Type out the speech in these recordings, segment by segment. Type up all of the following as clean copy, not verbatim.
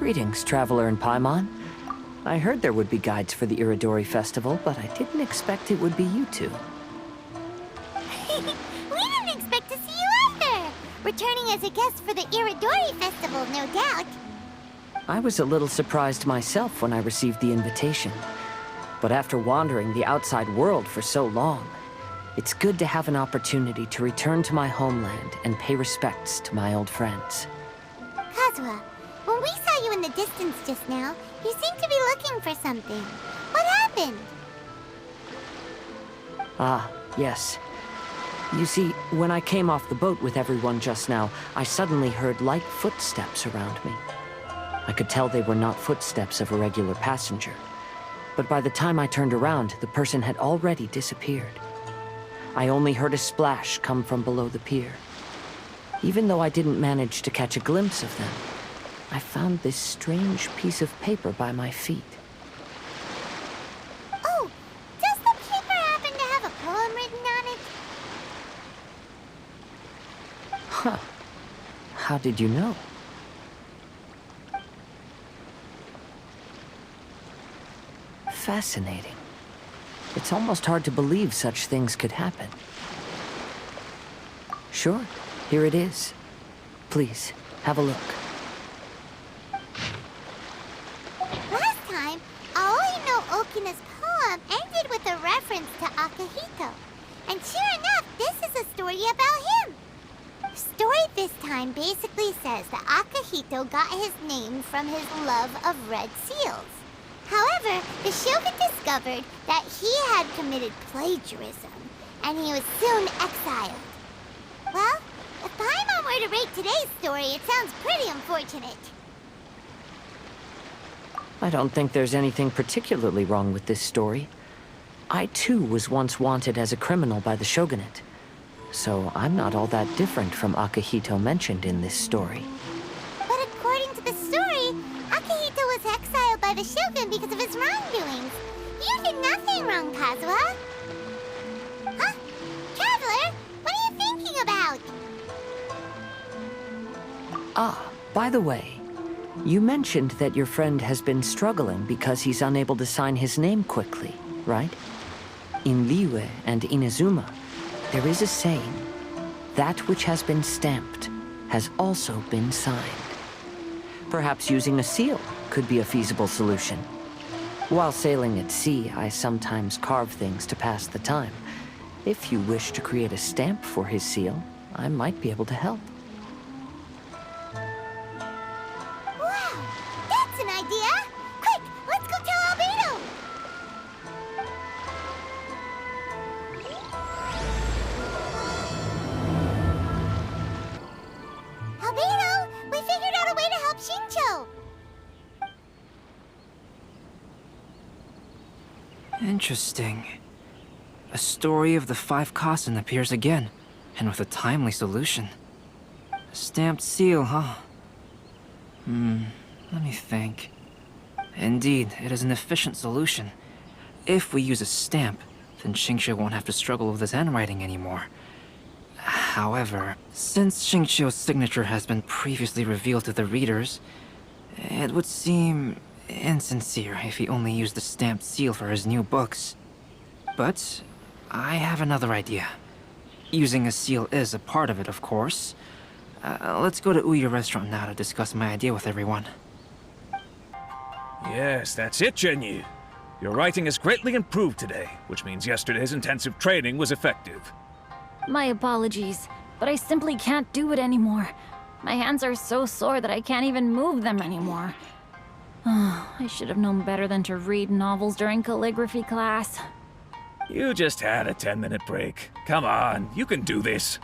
Greetings, traveler in Paimon. I heard there would be guides for the Iridori Festival, but I didn't expect it would be you two. We didn't expect to see you either! Returning as a guest for the Iridori Festival, no doubt. I was a little surprised myself when I received the invitation. But after wandering the outside world for so long, it's good to have an opportunity to return to my homeland and pay respects to my old friends. Kazuha, when we saw you in the distance just now, you seemed to be looking for something. What happened? Ah, yes. You see, when I came off the boat with everyone just now, I suddenly heard light footsteps around me. I could tell they were not footsteps of a regular passenger. But by the time I turned around, the person had already disappeared. I only heard a splash come from below the pier. Even though I didn't manage to catch a glimpse of them, I found this strange piece of paper by my feet. Oh, does the paper happen to have a poem written on it? Huh. How did you know? Fascinating. It's almost hard to believe such things could happen. Sure, here it is. Please, have a look. Last time, Aoi no Okina's poem ended with a reference to Akihito. And sure enough, this is a story about him. The story this time basically says that Akihito got his name from his love of red seals. However, the Shogun discovered that he had committed plagiarism, and he was soon exiled. Well, if Paimon were to rate today's story, it sounds pretty unfortunate. I don't think there's anything particularly wrong with this story. I too was once wanted as a criminal by the Shogunate, so I'm not all that different from Akihito mentioned in this story. But according to the story, Akihito was exiled by the Shogun because of his wrongdoings. You did nothing wrong, Kazuha. Huh? Traveler, what are you thinking about? Ah, by the way, you mentioned that your friend has been struggling because he's unable to sign his name quickly, right? In Liyue and Inazuma, there is a saying, that which has been stamped has also been signed. Perhaps using a seal could be a feasible solution. While sailing at sea, I sometimes carve things to pass the time. If you wish to create a stamp for his seal, I might be able to help. Wow, that's an idea! Quick, let's go tell Albedo! Albedo, we figured out a way to help Shincho! Interesting. A story of the 5 Kasen appears again, and with a timely solution. A stamped seal, huh? Let me think. Indeed, it is an efficient solution. If we use a stamp, then Xingqiu won't have to struggle with his handwriting anymore. However, since Xingqiu's signature has been previously revealed to the readers, it would seem insincere if he only used the stamped seal for his new books. But I have another idea. Using a seal is a part of it, of course. Let's go to Ouya restaurant now to discuss my idea with everyone. Yes, that's it, Genyu. Your writing has greatly improved today, which means yesterday's intensive training was effective. My apologies, but I simply can't do it anymore. My hands are so sore that I can't even move them anymore. I should have known better than to read novels during calligraphy class. You just had a 10-minute break. Come on, you can do this.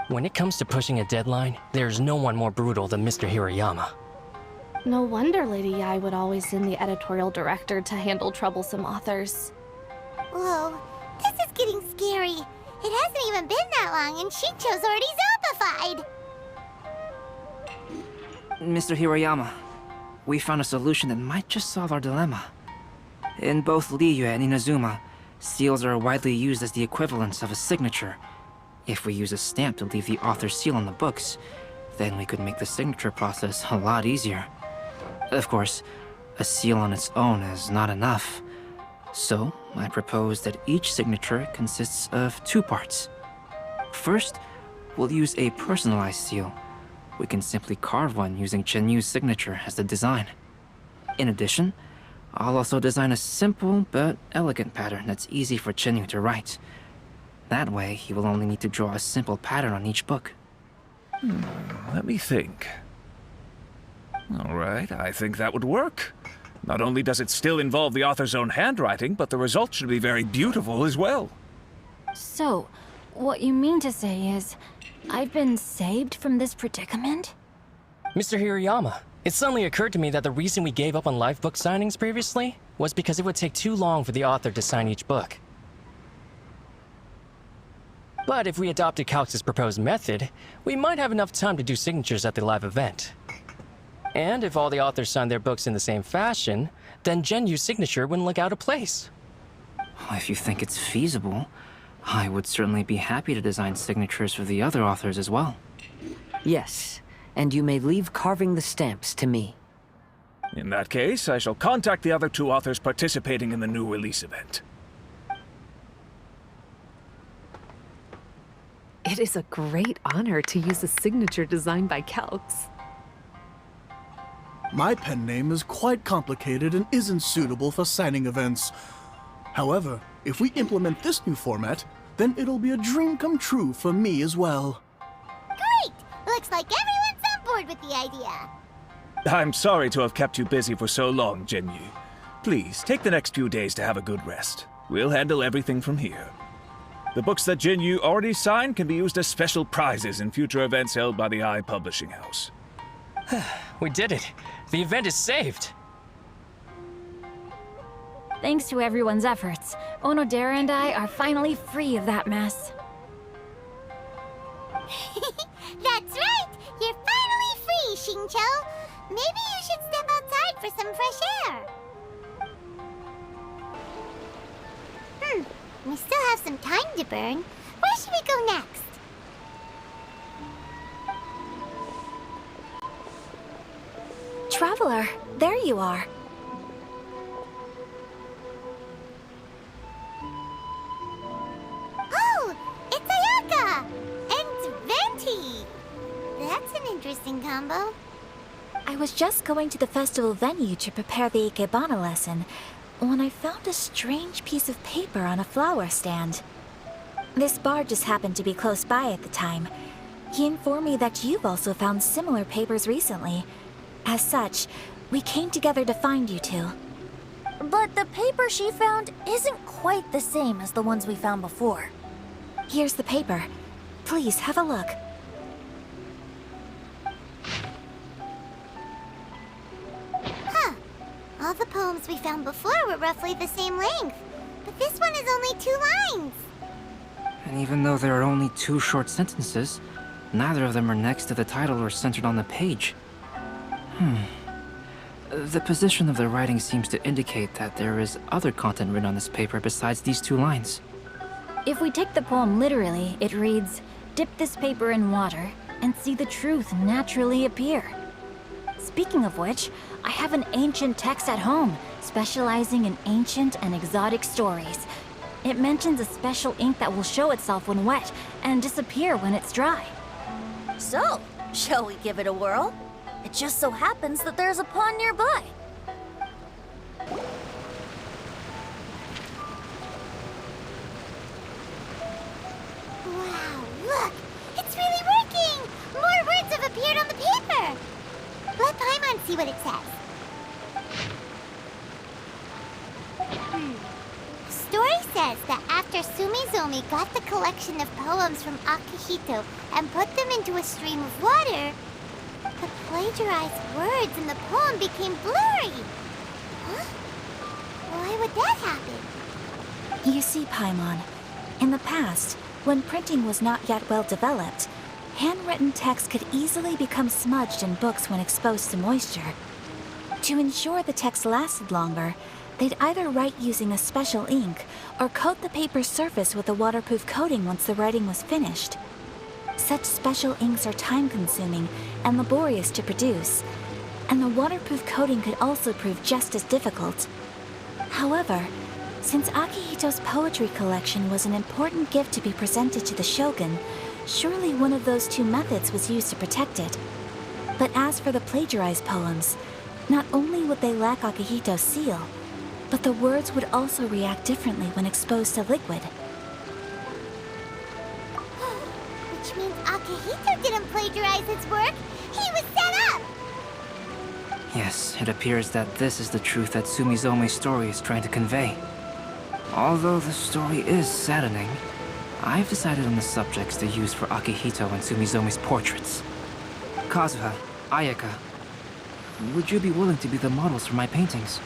When it comes to pushing a deadline, there's no one more brutal than Mr. Hirayama. No wonder Lady Yai would always send the editorial director to handle troublesome authors. Whoa, this is getting scary. It hasn't even been that long and Shincho's already zombified. Mr. Hirayama, we found a solution that might just solve our dilemma. In both Liyue and Inazuma, seals are widely used as the equivalents of a signature. If we use a stamp to leave the author's seal on the books, Then we could make the signature process a lot easier. Of course, a seal on its own is not enough. So, I propose that each signature consists of 2 parts. First, we'll use a personalized seal. We can simply carve one using Chenyu's signature as the design. In addition, I'll also design a simple but elegant pattern that's easy for Chenyu to write. That way, he will only need to draw a simple pattern on each book. Let me think. All right, I think that would work. Not only does it still involve the author's own handwriting, but the result should be very beautiful as well. So, what you mean to say is, I've been saved from this predicament? Mr. Hirayama, it suddenly occurred to me that the reason we gave up on live book signings previously was because it would take too long for the author to sign each book. But if we adopted Calx's proposed method, we might have enough time to do signatures at the live event. And if all the authors signed their books in the same fashion, then Genyu's signature wouldn't look out of place. If you think it's feasible, I would certainly be happy to design signatures for the other authors as well. Yes, and you may leave carving the stamps to me. In that case, I shall contact the other 2 authors participating in the new release event. It is a great honor to use a signature designed by Calx. My pen name is quite complicated and isn't suitable for signing events. However, if we implement this new format, then it'll be a dream come true for me as well. Great! Looks like everyone's on board with the idea. I'm sorry to have kept you busy for so long, Genyu. Please, take the next few days to have a good rest. We'll handle everything from here. The books that Genyu already signed can be used as special prizes in future events held by the Publishing House. We did it! The event is saved! Thanks to everyone's efforts, Onodera and I are finally free of that mess. That's right! You're finally free, Xingqiu! Maybe you should step outside for some fresh air. We still have some time to burn. Where should we go next? Traveler, there you are. Oh, it's Ayaka! And Venti! That's an interesting combo. I was just going to the festival venue to prepare the Ikebana lesson when I found a strange piece of paper on a flower stand. This bard just happened to be close by at the time. He informed me that you've also found similar papers recently. As such, we came together to find you two. But the paper she found isn't quite the same as the ones we found before. Here's the paper. Please have a look. All the poems we found before were roughly the same length, but this one is only 2 lines. And even though there are only 2 short sentences, neither of them are next to the title or centered on the page. The position of the writing seems to indicate that there is other content written on this paper besides these 2 lines. If we take the poem literally, it reads, "Dip this paper in water and see the truth naturally appear." Speaking of which, I have an ancient text at home, specializing in ancient and exotic stories. It mentions a special ink that will show itself when wet and disappear when it's dry. So, shall we give it a whirl? It just so happens that there's a pond nearby. Wow, look! It's really working! More words have appeared on the paper! Let Paimon see what it says. The story says that after Sumizomi got the collection of poems from Akihito and put them into a stream of water, the plagiarized words in the poem became blurry. Huh? Why would that happen? You see, Paimon, in the past, when printing was not yet well developed, handwritten text could easily become smudged in books when exposed to moisture. To ensure the text lasted longer, they'd either write using a special ink or coat the paper's surface with a waterproof coating once the writing was finished. Such special inks are time-consuming and laborious to produce, and the waterproof coating could also prove just as difficult. However, since Akihito's poetry collection was an important gift to be presented to the shogun, surely one of those two methods was used to protect it. But as for the plagiarized poems, not only would they lack Akihito's seal, but the words would also react differently when exposed to liquid. Which means Akihito didn't plagiarize his work. He was set up! Yes, it appears that this is the truth that Sumizome's story is trying to convey. Although the story is saddening, I've decided on the subjects to use for Akihito and Sumizome's portraits. Kazuha, Ayaka, would you be willing to be the models for my paintings?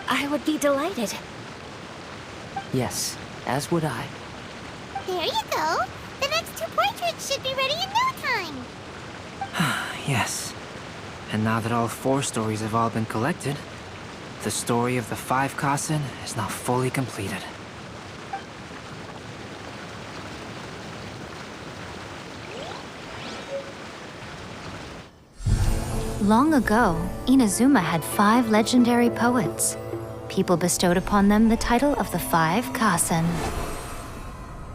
I would be delighted. Yes, as would I. There you go. The next two portraits should be ready in no time. Yes. And now that all 4 stories have all been collected, the story of the 5 Kasen is now fully completed. Long ago, Inazuma had 5 legendary poets. People bestowed upon them the title of the 5 Kasen.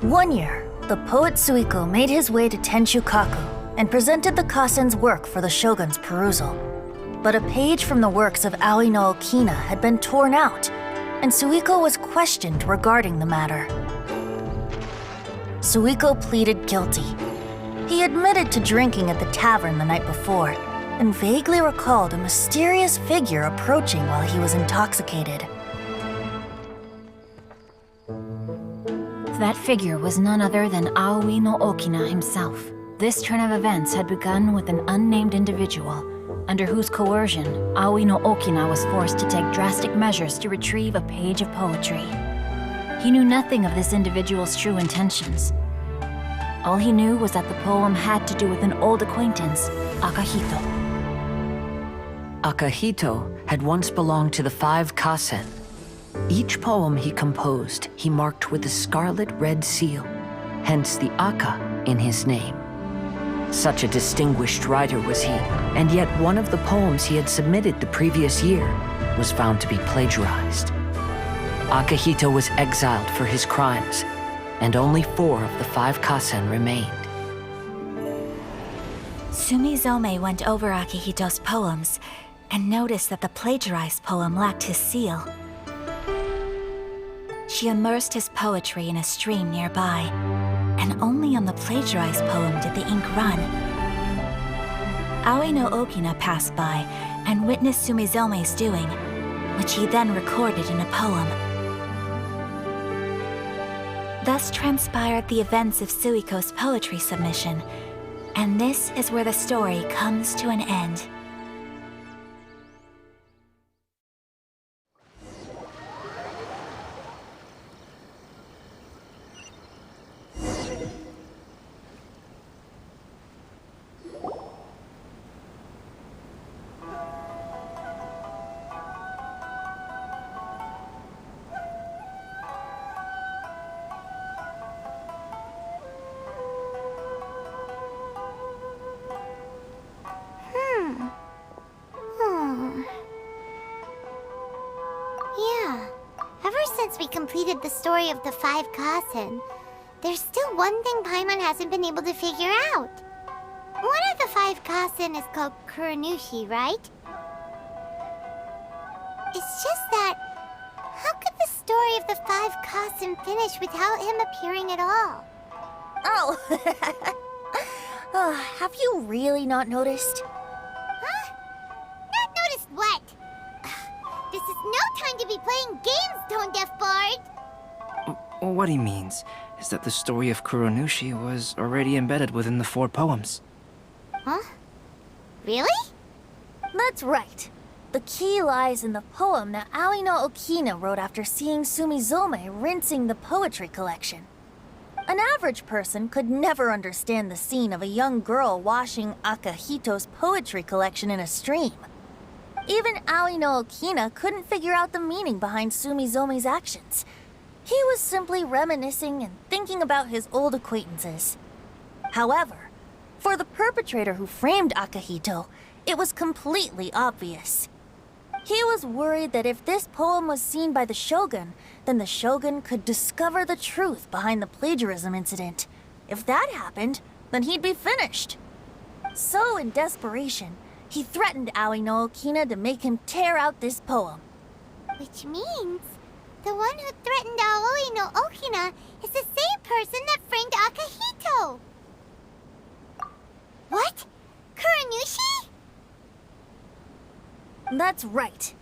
One year, the poet Suiko made his way to Tenshukaku and presented the Kasen's work for the shogun's perusal. But a page from the works of Aoi no Okina had been torn out, and Suiko was questioned regarding the matter. Suiko pleaded guilty. He admitted to drinking at the tavern the night before, and vaguely recalled a mysterious figure approaching while he was intoxicated. That figure was none other than Aoi no Okina himself. This turn of events had begun with an unnamed individual, under whose coercion, Aoi no Okina was forced to take drastic measures to retrieve a page of poetry. He knew nothing of this individual's true intentions. All he knew was that the poem had to do with an old acquaintance, Akihito. Akihito had once belonged to the 5 Kasen. Each poem he composed, he marked with a scarlet red seal, hence the Aka in his name. Such a distinguished writer was he, and yet one of the poems he had submitted the previous year was found to be plagiarized. Akihito was exiled for his crimes, and only 4 of the 5 Kasen remained. Sumizome went over Akihito's poems and noticed that the plagiarized poem lacked his seal. She immersed his poetry in a stream nearby, and only on the plagiarized poem did the ink run. Aoi no Okina passed by and witnessed Sumizome's doing, which he then recorded in a poem. Thus transpired the events of Suiko's poetry submission, and this is where the story comes to an end. Since we completed the story of the 5 Kasen, there's still one thing Paimon hasn't been able to figure out. One of the 5 Kasen is called Kuronushi, right? It's just that, how could the story of the 5 Kasen finish without him appearing at all? Oh, have you really not noticed? Huh? Not noticed what? This is no time to be playing games, tone-deaf bard! What he means is that the story of Kuronushi was already embedded within the 4 poems. Huh? Really? That's right. The key lies in the poem that Aoi no Okina wrote after seeing Sumizome rinsing the poetry collection. An average person could never understand the scene of a young girl washing Akihito's poetry collection in a stream. Even Aoi no Okina couldn't figure out the meaning behind Sumizome's actions. He was simply reminiscing and thinking about his old acquaintances. However, for the perpetrator who framed Akihito, it was completely obvious. He was worried that if this poem was seen by the Shogun, then the Shogun could discover the truth behind the plagiarism incident. If that happened, then he'd be finished. So, in desperation, he threatened Aoi no Okina to make him tear out this poem. Which means the one who threatened Aoi no Okina is the same person that framed Akihito. What? Kuranushi? That's right.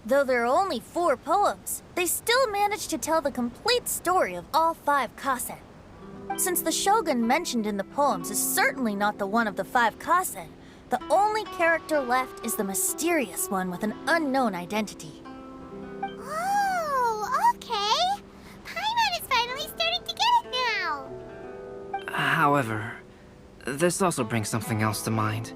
Though there are only 4 poems, they still managed to tell the complete story of all 5 kasen. Since the Shogun mentioned in the poems is certainly not the one of the 5 kasen, the only character left is the mysterious one with an unknown identity. Oh, okay. Paimon is finally starting to get it now. However, this also brings something else to mind.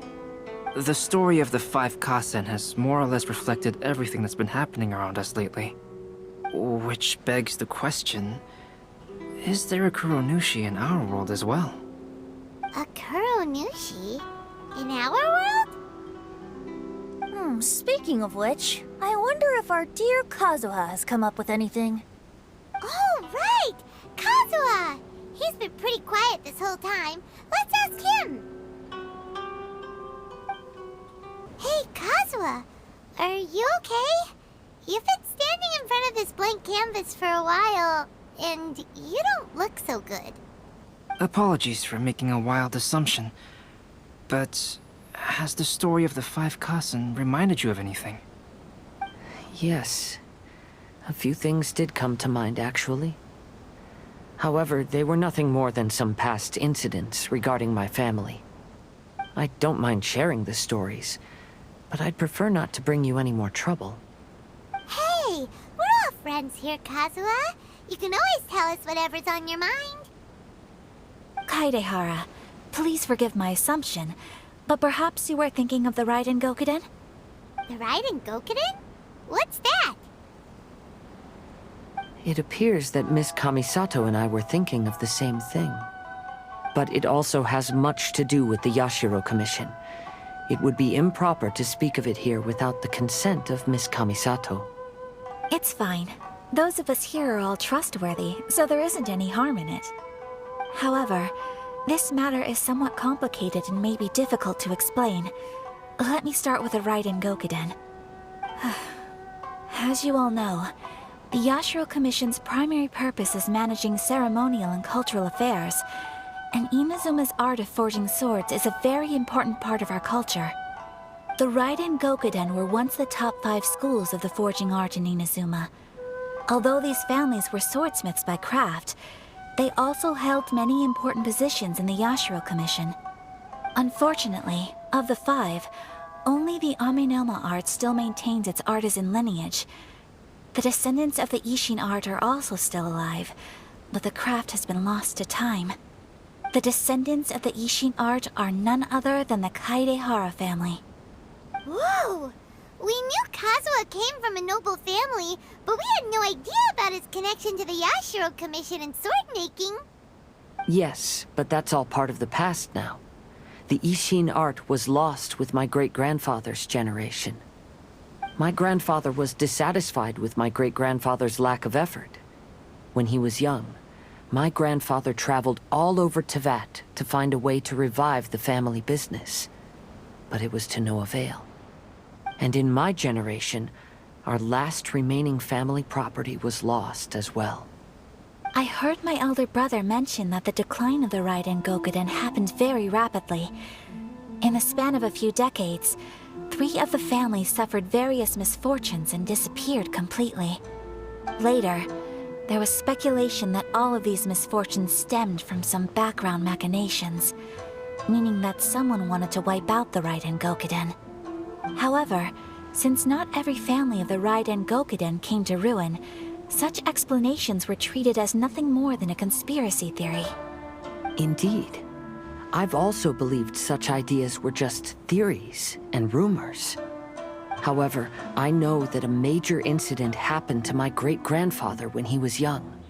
The story of the 5 kasen has more or less reflected everything that's been happening around us lately. Which begs the question, is there a Kuronushi in our world as well? A Kuronushi? In our world? Speaking of which, I wonder if our dear Kazuha has come up with anything. Oh, right! Kazuha! He's been pretty quiet this whole time. Let's ask him. Hey, Kazuha, are you okay? You've been standing in front of this blank canvas for a while, and you don't look so good. Apologies for making a wild assumption, but has the story of the 5 kasen reminded you of anything? Yes. A few things did come to mind, actually. However, they were nothing more than some past incidents regarding my family. I don't mind sharing the stories, but I'd prefer not to bring you any more trouble. Hey, we're all friends here, Kazuha. You can always tell us whatever's on your mind. Kaidehara, please forgive my assumption, but perhaps you were thinking of the Raiden Gokuden? The Raiden Gokuden? What's that? It appears that Miss Kamisato and I were thinking of the same thing. But it also has much to do with the Yashiro Commission. It would be improper to speak of it here without the consent of Miss Kamisato. It's fine. Those of us here are all trustworthy, so there isn't any harm in it. However, this matter is somewhat complicated and may be difficult to explain. Let me start with the Raiden Gokuden. As you all know, the Yashiro Commission's primary purpose is managing ceremonial and cultural affairs, and Inazuma's art of forging swords is a very important part of our culture. The Raiden Gokuden were once the top 5 schools of the forging art in Inazuma. Although these families were swordsmiths by craft, they also held many important positions in the Yashiro Commission. Unfortunately, of the 5, only the Amenoma art still maintains its artisan lineage. The descendants of the Ishin art are also still alive, but the craft has been lost to time. The descendants of the Ishin art are none other than the Kaidehara family. Whoa! We knew Kazuha came from a noble family, but we had no idea about his connection to the Yashiro Commission and sword making. Yes, but that's all part of the past now. The Ishin art was lost with my great-grandfather's generation. My grandfather was dissatisfied with my great-grandfather's lack of effort. When he was young, my grandfather traveled all over Tevat to find a way to revive the family business. But it was to no avail. And in my generation, our last remaining family property was lost as well. I heard my elder brother mention that the decline of the Raiden Gokuden happened very rapidly. In the span of a few decades, 3 of the families suffered various misfortunes and disappeared completely. Later, there was speculation that all of these misfortunes stemmed from some background machinations, meaning that someone wanted to wipe out the Raiden Gokuden. However, since not every family of the Raiden Gokuden came to ruin, such explanations were treated as nothing more than a conspiracy theory. Indeed. I've also believed such ideas were just theories and rumors. However, I know that a major incident happened to my great-grandfather when he was young.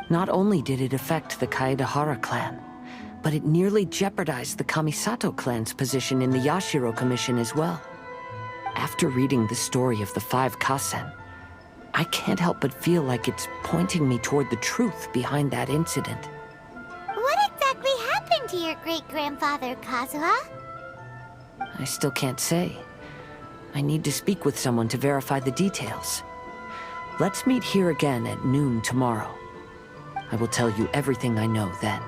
Not only did it affect the Kaedehara clan, but it nearly jeopardized the Kamisato clan's position in the Yashiro Commission as well. After reading the story of the 5 Kasen, I can't help but feel like it's pointing me toward the truth behind that incident. What exactly happened to your great-grandfather, Kazuha? I still can't say. I need to speak with someone to verify the details. Let's meet here again at noon tomorrow. I will tell you everything I know then.